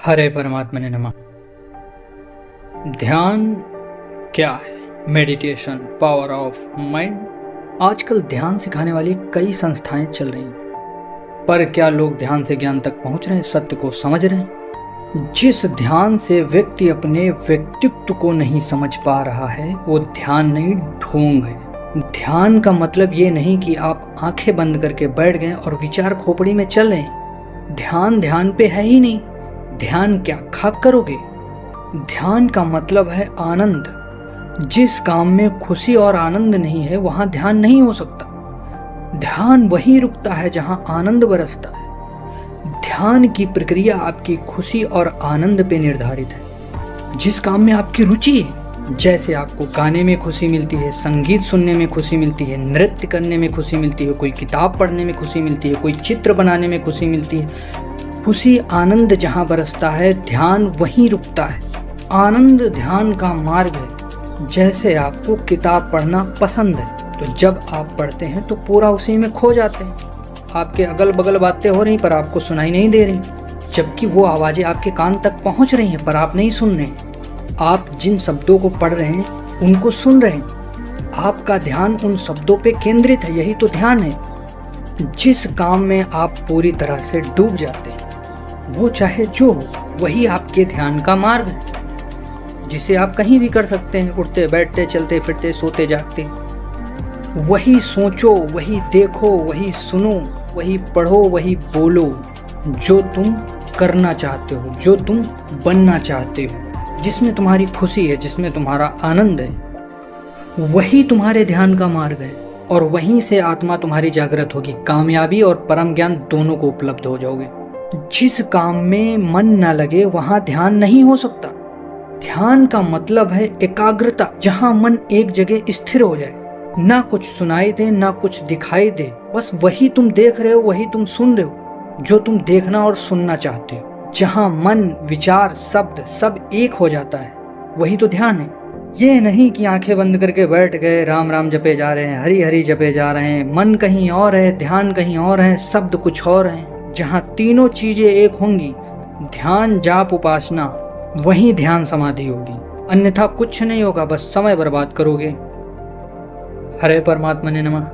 हरे परमात्मा ने नमः। ध्यान क्या है? Meditation, power of mind. आजकल ध्यान सिखाने वाली कई संस्थाएं चल रही हैं, पर क्या लोग ध्यान से ज्ञान तक पहुंच रहे हैं, सत्य को समझ रहे हैं? जिस ध्यान से व्यक्ति अपने व्यक्तित्व को नहीं समझ पा रहा है वो ध्यान नहीं, ढोंग है। ध्यान का मतलब ये नहीं कि आप आंखें बंद करके बैठ गए और विचार खोपड़ी में चल रहे हैं। ध्यान पे है ही नहीं। ध्यान क्या खाक करोगे? ध्यान का मतलब है आनंद। जिस काम में खुशी और आनंद नहीं है वहां ध्यान नहीं हो सकता। ध्यान वहीं रुकता है जहां आनंद बरसता है। ध्यान की प्रक्रिया आपकी खुशी और आनंद पे निर्धारित है। जिस काम में आपकी रुचि है, जैसे आपको गाने में खुशी मिलती है, संगीत सुनने में खुशी मिलती है, नृत्य करने में खुशी मिलती है, कोई किताब पढ़ने में खुशी मिलती है, कोई चित्र बनाने में खुशी मिलती है, खुशी आनंद जहाँ बरसता है ध्यान वहीं रुकता है। आनंद ध्यान का मार्ग है। जैसे आपको किताब पढ़ना पसंद है तो जब आप पढ़ते हैं तो पूरा उसी में खो जाते हैं। आपके अगल बगल बातें हो रही पर आपको सुनाई नहीं दे रही, जबकि वो आवाज़ें आपके कान तक पहुंच रही हैं पर आप नहीं सुन रहे। आप जिन शब्दों को पढ़ रहे हैं उनको सुन रहे हैं। आपका ध्यान उन शब्दों पे केंद्रित है। यही तो ध्यान है। जिस काम में आप पूरी तरह से डूब जाते हैं, वो चाहे जो हो, वही आपके ध्यान का मार्ग है, जिसे आप कहीं भी कर सकते हैं, उठते बैठते चलते फिरते सोते जागते। वही सोचो, वही देखो, वही सुनो, वही पढ़ो, वही बोलो जो तुम करना चाहते हो, जो तुम बनना चाहते हो, जिसमें तुम्हारी खुशी है, जिसमें तुम्हारा आनंद है। वही तुम्हारे ध्यान का मार्ग है और वहीं से आत्मा तुम्हारी जागृत होगी। कामयाबी और परम ज्ञान दोनों को उपलब्ध हो जाओगे। जिस काम में मन न लगे वहां ध्यान नहीं हो सकता। ध्यान का मतलब है एकाग्रता, जहां मन एक जगह स्थिर हो जाए, ना कुछ सुनाई दे ना कुछ दिखाई दे, बस वही तुम देख रहे हो, वही तुम सुन रहे हो जो तुम देखना और सुनना चाहते हो। जहां मन, विचार, शब्द सब एक हो जाता है, वही तो ध्यान है। ये नहीं कि आंखें बंद करके बैठ गए, राम राम जपे जा रहे हैं, हरि हरि जपे जा रहे हैं, मन कहीं और है, ध्यान कहीं और है, शब्द कुछ और है। जहाँ तीनों चीजें एक होंगी, ध्यान, जाप, उपासना, वहीं ध्यान समाधि होगी। अन्यथा कुछ नहीं होगा, बस समय बर्बाद करोगे। हरे परमात्मा ने नमः।